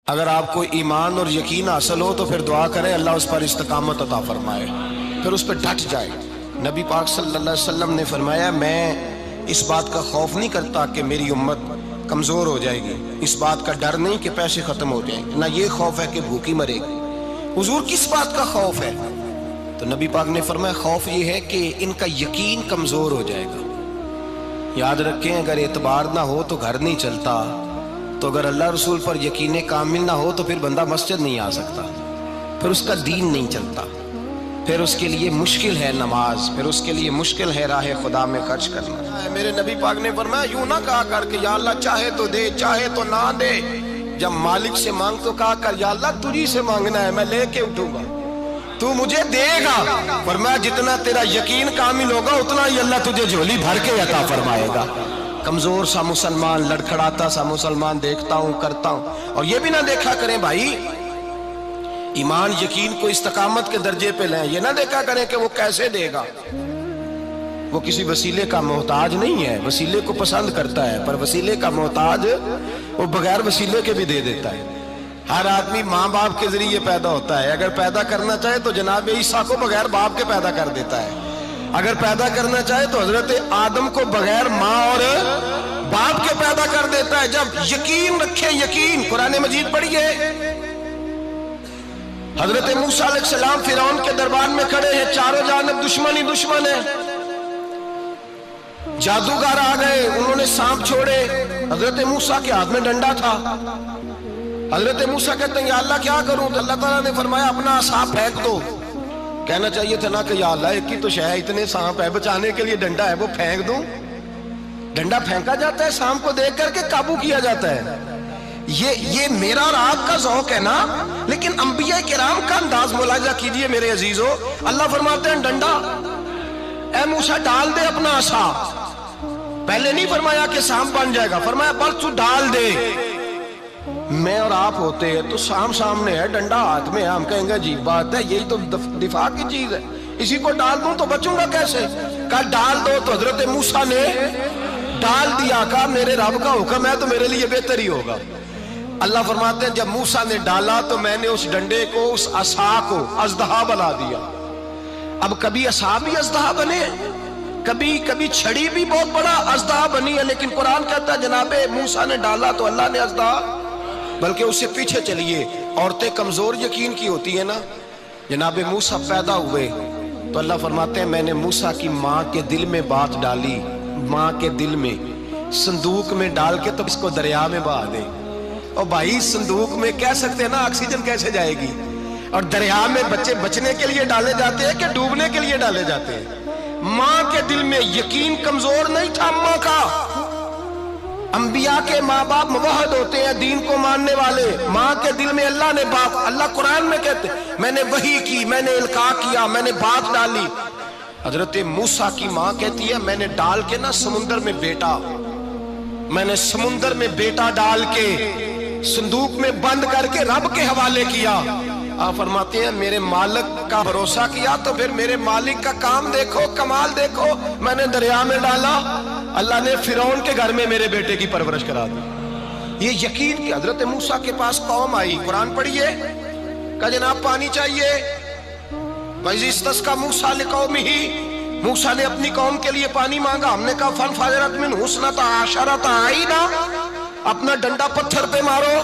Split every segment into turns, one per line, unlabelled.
اگر آپ کو ایمان اور یقین حاصل ہو تو پھر دعا کریں اللہ اس پر استقامت عطا فرمائے، پھر اس پہ ڈٹ جائے۔ نبی پاک صلی اللہ علیہ وسلم نے فرمایا میں اس بات کا خوف نہیں کرتا کہ میری امت کمزور ہو جائے گی، اس بات کا ڈر نہیں کہ پیسے ختم ہو جائیں گے، نہ یہ خوف ہے کہ بھوکی مرے گی۔ حضور کس بات کا خوف ہے؟ تو نبی پاک نے فرمایا خوف یہ ہے کہ ان کا یقین کمزور ہو جائے گا۔ یاد رکھیں اگر اعتبار نہ ہو تو گھر نہیں چلتا، تو اگر اللہ رسول پر یقین کامل نہ ہو تو پھر بندہ مسجد نہیں آ سکتا، پھر اس کا دین نہیں چلتا، پھر اس کے لیے مشکل ہے نماز، پھر اس کے لیے مشکل ہے راہ خدا میں خرچ کرنا۔ میرے نبی پاک نے فرمایا یوں نہ کہا کر کہ یا اللہ چاہے تو دے چاہے تو نہ دے، جب مالک سے مانگ تو کہا کر یا اللہ تجھی سے مانگنا ہے، میں لے کے اٹھوں گا، تو مجھے دے گا۔ فرمایا جتنا تیرا یقین کامل ہوگا اتنا ہی اللہ تجھے جھولی بھر کے عطا فرمائے گا۔ کمزور سا مسلمان، لڑکھڑاتا سا مسلمان دیکھتا ہوں کرتا ہوں، اور یہ بھی نہ دیکھا کریں بھائی ایمان یقین کو استقامت کے درجے پہ لیں، یہ نہ دیکھا کریں کہ وہ کیسے دے گا، وہ کسی وسیلے کا محتاج نہیں ہے، وسیلے کو پسند کرتا ہے، پر وسیلے کا محتاج وہ بغیر وسیلے کے بھی دے دیتا ہے۔ ہر آدمی ماں باپ کے ذریعے پیدا ہوتا ہے، اگر پیدا کرنا چاہے تو جناب عیسیٰ کو بغیر باپ کے پیدا کر دیتا ہے، اگر پیدا کرنا چاہے تو حضرت آدم کو بغیر ماں اور باپ کے پیدا کر دیتا ہے۔ جب یقین رکھیں، یقین قرآن مجید پڑھیے، حضرت موسیٰ علیہ السلام فرعون کے دربار میں کھڑے ہیں، چاروں جانب دشمن ہی دشمن ہے، جادوگر آ گئے، انہوں نے سانپ چھوڑے، حضرت موسیٰ کے ہاتھ میں ڈنڈا تھا۔ حضرت موسیٰ کہتے ہیں یا اللہ کیا کروں؟ تو اللہ تعالیٰ نے فرمایا اپنا عصا پھینک دو۔ کہنا چاہیے تھا نا کہ یا اللہ ایک ہی تو شے ہے، اتنے سانپ ہے، بچانے کے لیے ڈنڈا ہے وہ پھینک دوں؟ ڈنڈا پھینکا جاتا ہے، سانپ کو دیکھ کر کے قابو کیا جاتا ہے۔ یہ میرا اور آپ کا ذوق ہے نا، لیکن انبیاء کرام کا انداز ملاحظہ کیجئے میرے عزیزو۔ اللہ فرماتے ہیں ڈنڈا، اے موسیٰ ڈال دے اپنا عصا۔ پہلے نہیں فرمایا کہ سانپ بن جائے گا، فرمایا بس تو ڈال دے۔ میں اور آپ ہوتے ہیں تو سام سامنے ہے، ڈنڈا ہاتھ میں ہے، ہم کہیں گے عجیب بات ہے، یہی تو دفاع کی چیز ہے، اسی کو ڈال دوں تو بچوں گا کیسے؟ کہا ڈال دو، تو حضرت موسیٰ نے ڈال دیا، کہا میرے رب کا حکم ہے تو میرے لیے بہتر ہی ہوگا۔ اللہ فرماتے ہیں جب موسیٰ نے ڈالا تو میں نے اس ڈنڈے کو، اس عصا کو اژدہا بنا دیا۔ اب کبھی عصا بھی اژدہا بنے، کبھی چھڑی بھی بہت بڑا اژدہا بنی ہے، لیکن قرآن کہتا ہے جناب موسیٰ نے ڈالا تو اللہ نے اژدہا، بلکہ اس سے پیچھے چلیے، عورتیں کمزور یقین کی ہوتی ہیں نا۔ جناب موسیٰ پیدا ہوئے تو اللہ فرماتے ہیں میں نے موسیٰ کی ماں کے دل میں بات ڈالی، ماں کے دل میں، صندوق میں ڈال کے تو اس کو دریا میں بہا دے۔ اور بھائی صندوق میں کہہ سکتے ہیں نا آکسیجن کیسے جائے گی، اور دریا میں بچے بچنے کے لیے ڈالے جاتے ہیں کہ ڈوبنے کے لیے ڈالے جاتے ہیں؟ ماں کے دل میں یقین کمزور نہیں تھا ماں کا۔ انبیاء کے ماں باپ موحد ہوتے ہیں، دین کو ماننے والے، ماں کے دل میں اللہ نے بات، اللہ قرآن میں کہتے میں نے وحی کی، میں نے القاء کیا، میں نے بات ڈالی۔ حضرت موسیٰ کی ماں کہتی ہے میں نے ڈال کے نا سمندر میں بیٹا، میں نے سمندر میں بیٹا ڈال کے صندوق میں بند کر کے رب کے حوالے کیا۔ آپ فرماتے ہیں میرے مالک کا بھروسہ کیا تو پھر میرے مالک کا کام دیکھو، کمال دیکھو، میں نے دریا میں ڈالا، اللہ نے فرعون کے گھر میں میرے بیٹے کی پرورش کرا دی۔ یہ یقین کہ حضرت موسیٰ کے پاس قوم آئی، قرآن پڑھیے، کہا جناب پانی چاہیے، وَإِذِ اسْتَسْقَىٰ مُوسَىٰ لِقَوْمِهِ، موسیٰ نے اپنی قوم کے لیے پانی مانگا، ہم نے کہا فَانْفَجَرَتْ مِنْهُ اثْنَتَا عَشَرَةَ عَيْنًا، اپنا ڈنڈا پتھر پہ مارو۔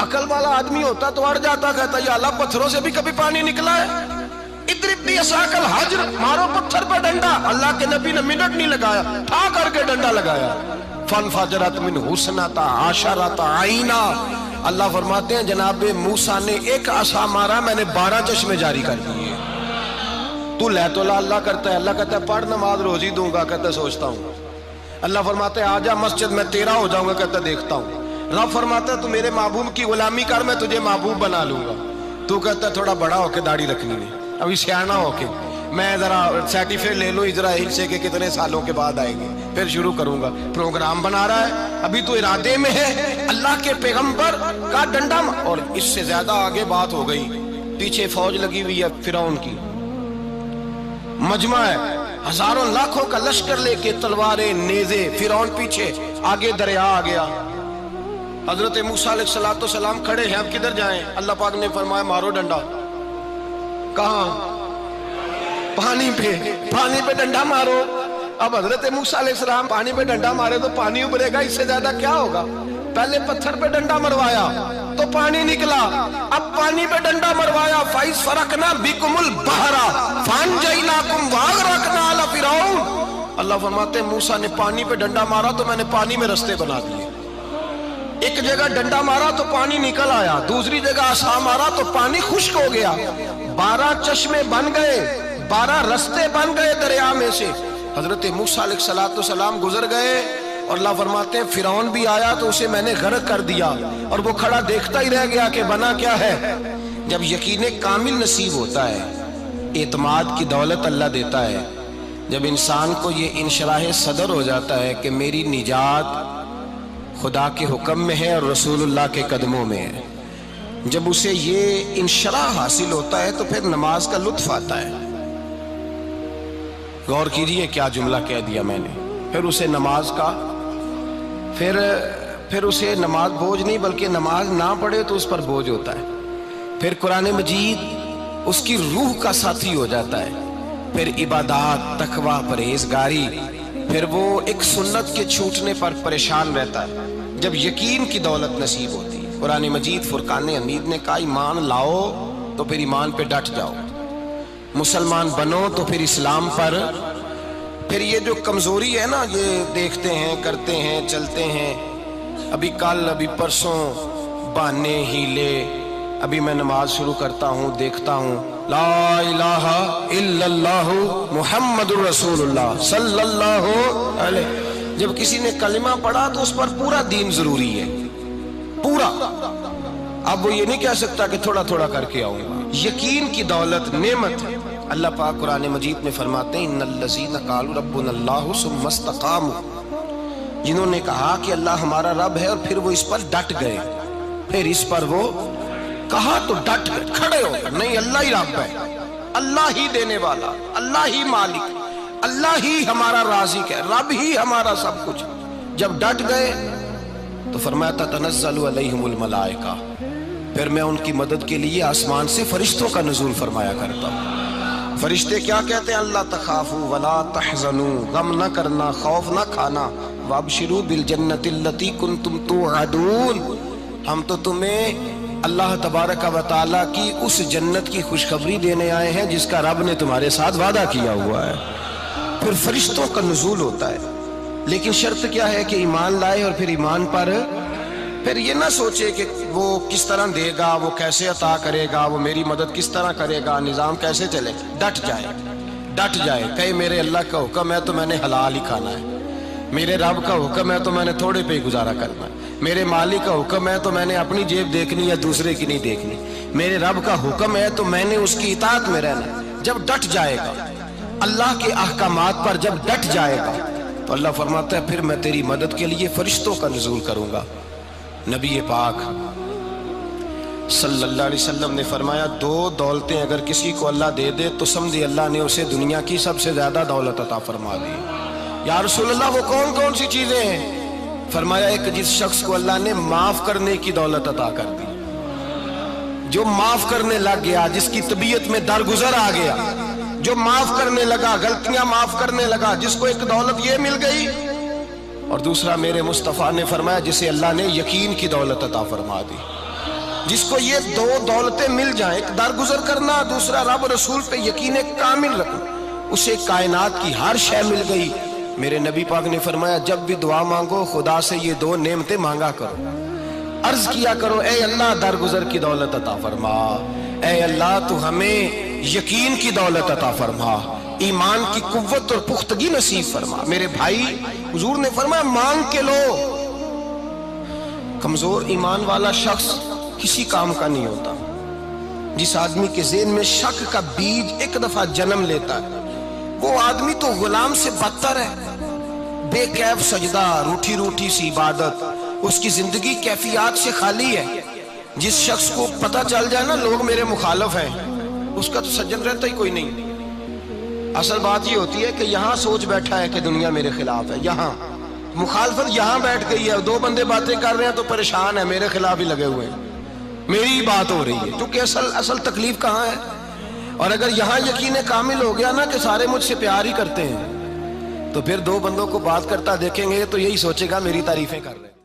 عقل والا آدمی ہوتا تو اڑ جاتا، کہتا یا اللہ پتھروں سے بھی کبھی پانی نکلا ہے؟ اضرب بعصاک الحجر، مارو پتھر پہ ڈنڈا۔ اللہ کے نبی نے منٹ نہیں لگایا، ٹھا کر کے ڈنڈا لگایا، فَانْفَجَرَتْ مِنْهُ اثْنَتَا عَشَرَةَ عَيْنًا۔ اللہ فرماتے ہیں جناب موسیٰ نے ایک عصا مارا، میں نے 12 چشمے جاری کر دیے۔ تو لے تو لا اللہ کرتا ہے، اللہ کہتا ہے پڑھ نماز روزی دوں گا، کہتا ہے سوچتا ہوں۔ اللہ فرماتا ہے آجا مسجد میں تیرا ہو جاؤں گا، کہتا ہے دیکھتا ہوں۔ رب فرماتا ہے تو میرے محبوب کی غلامی کر، میں تجھے محبوب بنا لوں گا۔ تو کہتا ہے تھوڑا بڑا ہو کے داڑھی رکھنی نہیں، ابھی سیانا ہو کے میں ذرا سرٹیفکیٹ لے لوں اسرائیل سے کہ کتنے سالوں کے بعد آئیں گے، پھر شروع کروں گا۔ پروگرام بنا رہا ہے، ابھی تو ارادے میں ہے۔ اللہ کے پیغمبر کا ڈنڈا، اور اس سے زیادہ آگے بات ہو گئی، پیچھے فوج لگی ہوئی ہے فرعون کی، مجمع ہے، ہزاروں لاکھوں کا لشکر لے کے، تلواریں نیزے، فرعون پیچھے، آگے دریا آ گیا۔ حضرت موسیٰ علیہ السلام کھڑے ہیں، اب کدھر جائیں؟ اللہ پاک نے فرمایا مارو ڈنڈا۔ کہاں؟ پانی پہ ڈنڈا مارو۔ اب حضرت موسیٰ علیہ السلام پانی پہ ڈنڈا مارے تو پانی ابھرے گا، اس سے زیادہ کیا ہوگا؟ پہلے پتھر پہ ڈنڈا مروایا تو پانی نکلا، اب پانی پہ ڈنڈا مروایا، فَإِذْ فَرَقْنَا بِكُمُ الْبَحْرَ فَأَنْجَيْنَاكُمْ وَأَغْرَقْنَا آلَ فِرْعَوْنَ۔ اللہ فرماتے ہیں موسیٰ نے پانی پہ ڈنڈا مارا تو میں نے پانی میں رستے بنا دیے۔ ایک جگہ ڈنڈا مارا تو پانی نکل آیا، دوسری جگہ عصا مارا تو پانی خشک ہو گیا، 12 چشمے بن گئے، 12 رستے بن گئے دریا میں سے۔ حضرت موسیٰ علیہ السلام گزر گئے اور اللہ فرماتے ہیں فرعون بھی آیا تو اسے میں نے غرق کر دیا، اور وہ کھڑا دیکھتا ہی رہ گیا کہ بنا کیا ہے۔ جب یقین کامل نصیب ہوتا ہے، اعتماد کی دولت اللہ دیتا ہے، جب انسان کو یہ انشراح صدر ہو جاتا ہے کہ میری نجات خدا کے حکم میں ہے اور رسول اللہ کے قدموں میں ہے، جب اسے یہ انشراح حاصل ہوتا ہے تو پھر نماز کا لطف آتا ہے۔ غور کیجئے کیا جملہ کہہ دیا میں نے، پھر اسے نماز کا پھر اسے نماز بوجھ نہیں بلکہ نماز نہ پڑھے تو اس پر بوجھ ہوتا ہے، پھر قرآن مجید اس کی روح کا ساتھی ہو جاتا ہے، پھر عبادات، تقوی، پرہیزگاری، پھر وہ ایک سنت کے چھوٹنے پر پریشان رہتا ہے جب یقین کی دولت نصیب ہوتی ہے۔ قرآن مجید فرقان حمید نے کہا ایمان لاؤ تو پھر ایمان پہ ڈٹ جاؤ، مسلمان بنو تو پھر اسلام پر۔ پھر یہ جو کمزوری ہے نا، یہ دیکھتے ہیں، کرتے ہیں، چلتے ہیں، ابھی کل ابھی پرسوں بہانے ہیلے، ابھی میں نماز شروع کرتا ہوں دیکھتا ہوں لا الہ الا اللہ محمد الرسول اللہ صلی اللہ علیہ، جب کسی نے کلمہ پڑھا تو اس پر پورا دین ضروری ہے، پورا۔ اب وہ یہ نہیں کہہ سکتا کہ تھوڑا تھوڑا کر کے آؤں گا۔ یقین کی دولت نعمت ہے۔ اللہ پاک قرآن مجید میں فرماتے ہیں ان الذین قالوا ربنا اللہ ثم استقاموا، جنہوں نے کہا کہ اللہ ہمارا رب ہے اور پھر وہ اس پر ڈٹ گئے، پھر اس پر وہ کہا تو ڈٹ گئے، کھڑے ہو گئے، نہیں اللہ ہی رب ہے، اللہ ہی دینے والا، اللہ ہی مالک، اللہ ہی ہمارا رازق ہے، رب ہی ہمارا سب کچھ۔ جب ڈٹ گئے تو فرمایا تتنزل علیہم الملائکہ، پھر میں ان کی مدد کے لیے آسمان سے فرشتوں کا نزول فرمایا کرتا ہوں۔ فرشتے کیا کہتے ہیں؟ اللہ تخافوا ولا تحزنوا، غم نہ کرنا، خوف نہ کھانا، وابشروا بالجنۃ التی کنتم توعدون، ہم تو تمہیں اللہ تبارک و تعالیٰ کی اس جنت کی خوشخبری دینے آئے ہیں جس کا رب نے تمہارے ساتھ وعدہ کیا ہوا ہے۔ پھر فرشتوں کا نزول ہوتا ہے، لیکن شرط کیا ہے کہ ایمان لائے، اور پھر ایمان پر پھر یہ نہ سوچے کہ وہ کس طرح دے گا، وہ کیسے عطا کرے گا، وہ میری مدد کس طرح کرے گا، نظام کیسے چلے، ڈٹ جائے، کہے میرے اللہ کا حکم ہے تو میں نے حلال ہی کھانا ہے، میرے رب کا حکم ہے تو میں نے تھوڑے پہ ہی گزارا کرنا ہے، میرے مالک کا حکم ہے تو میں نے اپنی جیب دیکھنی یا دوسرے کی نہیں دیکھنی، میرے رب کا حکم ہے تو میں نے اس کی اطاعت میں رہنا۔ جب ڈٹ جائے گا اللہ کے احکامات پر، جب ڈٹ جائے گا تو اللہ فرماتا ہے پھر میں تیری مدد کے لیے فرشتوں کا نزول کروں گا۔ نبی پاک صلی اللہ علیہ وسلم نے فرمایا 2 دولتیں اگر کسی کو اللہ دے دے تو سمجھے اللہ نے اسے دنیا کی سب سے زیادہ دولت عطا فرما دی۔ یا رسول اللہ وہ کون کون سی چیزیں ہیں؟ فرمایا ایک جس شخص کو اللہ نے معاف کرنے کی دولت عطا کر دی، جو معاف کرنے لگ گیا، جس کی طبیعت میں درگزر آ گیا، جو معاف کرنے لگا، غلطیاں معاف کرنے لگا، جس کو ایک دولت یہ مل گئی، اور دوسرا میرے مصطفیٰ نے فرمایا جسے اللہ نے یقین کی دولت عطا فرما دی۔ جس کو یہ 2 دولتیں مل جائیں، ایک درگزر کرنا، دوسرا رب رسول پہ یقین کامل رکھنا، اسے کائنات کی ہر شے مل گئی۔ میرے نبی پاک نے فرمایا جب بھی دعا مانگو خدا سے یہ 2 نعمتیں مانگا کرو، عرض کیا کرو اے اللہ درگزر کی دولت عطا فرما، اے اللہ تو ہمیں یقین کی دولت عطا فرما، ایمان کی قوت اور پختگی نصیب فرما۔ میرے بھائی حضور نے فرمایا مانگ کے لو۔ کمزور ایمان والا شخص کسی کام کا نہیں ہوتا۔ جس آدمی کے ذہن میں شک کا بیج ایک دفعہ جنم لیتا ہے وہ آدمی تو غلام سے بدتر ہے، بے کیف سجدہ، روٹھی روٹھی سی عبادت، اس کی زندگی کیفیات سے خالی ہے۔ جس شخص کو پتہ چل جائے نا لوگ میرے مخالف ہیں، اس کا تو سجن رہتا ہی کوئی نہیں۔ اصل بات یہ ہوتی ہے کہ یہاں سوچ بیٹھا ہے کہ دنیا میرے خلاف ہے، مخالفت یہاں بیٹھ گئی ہے، دو بندے باتیں کر رہے ہیں تو پریشان ہے، میرے خلاف ہی لگے ہوئے ہیں، میری ہی بات ہو رہی ہے، کیونکہ اصل تکلیف کہاں ہے؟ اور اگر یہاں یقین کامل ہو گیا نا کہ سارے مجھ سے پیار ہی کرتے ہیں، تو پھر دو بندوں کو بات کرتا دیکھیں گے تو یہی سوچے گا میری تعریفیں کر رہے ہیں۔